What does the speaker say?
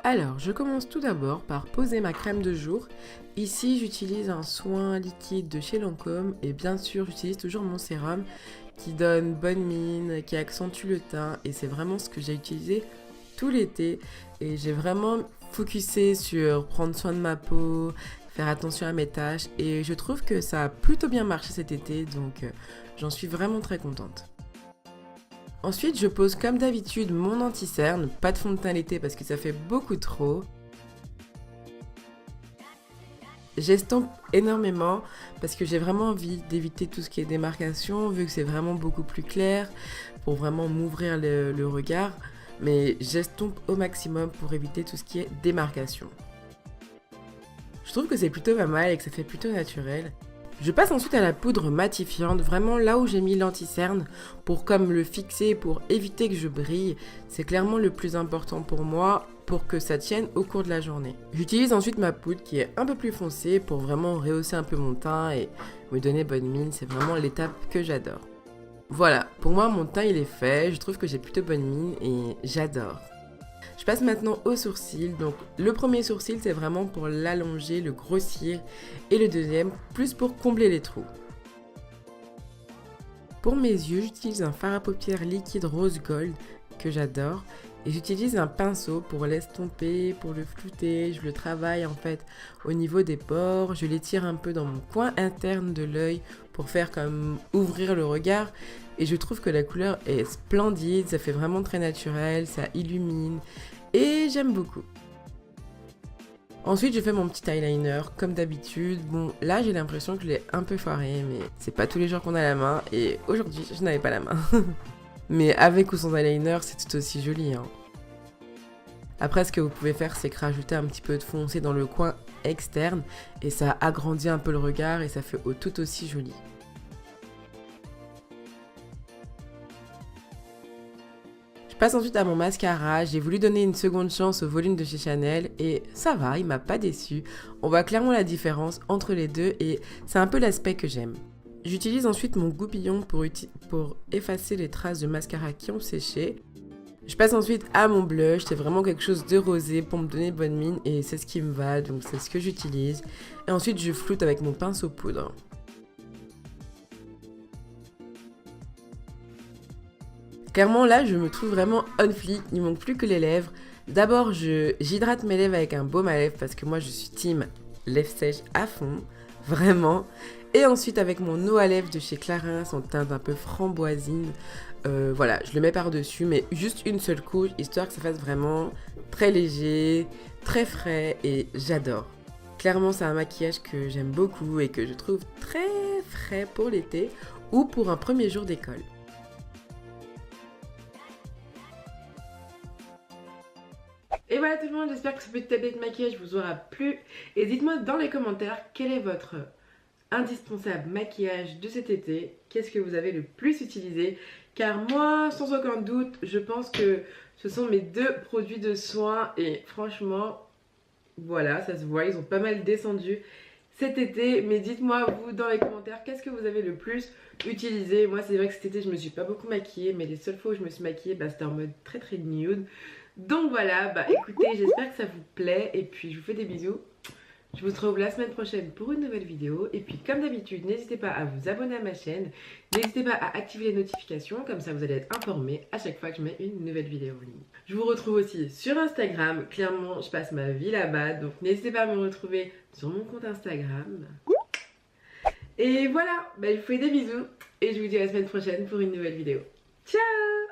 Alors, je commence tout d'abord par poser ma crème de jour. Ici, j'utilise un soin liquide de chez Lancôme et bien sûr, j'utilise toujours mon sérum qui donne bonne mine, qui accentue le teint et c'est vraiment ce que j'ai utilisé tout l'été et j'ai vraiment focusé sur prendre soin de ma peau, faire attention à mes tâches et je trouve que ça a plutôt bien marché cet été donc j'en suis vraiment très contente. Ensuite, je pose comme d'habitude mon anti-cerne, pas de fond de teint l'été parce que ça fait beaucoup trop. J'estompe énormément parce que j'ai vraiment envie d'éviter tout ce qui est démarcation, vu que c'est vraiment beaucoup plus clair, pour vraiment m'ouvrir le regard. Mais j'estompe au maximum pour éviter tout ce qui est démarcation. Je trouve que c'est plutôt pas mal et que ça fait plutôt naturel. Je passe ensuite à la poudre matifiante, vraiment là où j'ai mis l'anti-cerne, pour comme le fixer, pour éviter que je brille. C'est clairement le plus important pour moi, pour que ça tienne au cours de la journée. J'utilise ensuite ma poudre qui est un peu plus foncée pour vraiment rehausser un peu mon teint et me donner bonne mine. C'est vraiment l'étape que j'adore. Voilà, pour moi mon teint il est fait, je trouve que j'ai plutôt bonne mine et j'adore. Je passe maintenant aux sourcils. Donc le premier sourcil c'est vraiment pour l'allonger, le grossir et le deuxième plus pour combler les trous. Pour mes yeux, j'utilise un fard à paupières liquide rose gold que j'adore et j'utilise un pinceau pour l'estomper, pour le flouter. Je le travaille en fait au niveau des pores, je l'étire un peu dans mon coin interne de l'œil pour faire comme ouvrir le regard et je trouve que la couleur est splendide, ça fait vraiment très naturel, ça illumine et j'aime beaucoup. Ensuite, je fais mon petit eyeliner comme d'habitude. Bon, là, j'ai l'impression que je l'ai un peu foiré, mais c'est pas tous les jours qu'on a la main et aujourd'hui, je n'avais pas la main. Mais avec ou sans eyeliner, c'est tout aussi joli, hein. Après, ce que vous pouvez faire, c'est que rajouter un petit peu de foncé dans le coin externe et ça agrandit un peu le regard et ça fait tout aussi joli. Je passe ensuite à mon mascara, j'ai voulu donner une seconde chance au volume de chez Chanel et ça va, il m'a pas déçu. On voit clairement la différence entre les deux et c'est un peu l'aspect que j'aime. J'utilise ensuite mon goupillon pour effacer les traces de mascara qui ont séché. Je passe ensuite à mon blush, c'est vraiment quelque chose de rosé pour me donner bonne mine et c'est ce qui me va, donc c'est ce que j'utilise. Et ensuite je floute avec mon pinceau poudre. Clairement là je me trouve vraiment on fleek, il ne manque plus que les lèvres. D'abord j'hydrate mes lèvres avec un baume à lèvres parce que moi je suis team lèvres sèches à fond, vraiment. Et ensuite avec mon eau à lèvres de chez Clarins en teinte un peu framboisine. Voilà, je le mets par-dessus, mais juste une seule couche, histoire que ça fasse vraiment très léger, très frais, et j'adore. Clairement, c'est un maquillage que j'aime beaucoup et que je trouve très frais pour l'été ou pour un premier jour d'école. Et voilà tout le monde, j'espère que ce petit tablette de maquillage vous aura plu. Et dites-moi dans les commentaires quel est votre indispensable maquillage de cet été. Qu'est-ce que vous avez le plus utilisé? Car moi, sans aucun doute, je pense que ce sont mes deux produits de soins. Et franchement, voilà, ça se voit, ils ont pas mal descendu cet été. Mais dites-moi, vous, dans les commentaires, qu'est-ce que vous avez le plus utilisé? Moi, c'est vrai que cet été, je me suis pas beaucoup maquillée. Mais les seules fois où je me suis maquillée, c'était en mode très très nude. Donc voilà, écoutez, j'espère que ça vous plaît. Et puis, je vous fais des bisous. Je vous retrouve la semaine prochaine pour une nouvelle vidéo. Et puis comme d'habitude, n'hésitez pas à vous abonner à ma chaîne. N'hésitez pas à activer les notifications, comme ça vous allez être informés à chaque fois que je mets une nouvelle vidéo en ligne. Je vous retrouve aussi sur Instagram. Clairement, je passe ma vie là-bas. Donc n'hésitez pas à me retrouver sur mon compte Instagram. Et voilà, je vous fais des bisous. Et je vous dis à la semaine prochaine pour une nouvelle vidéo. Ciao!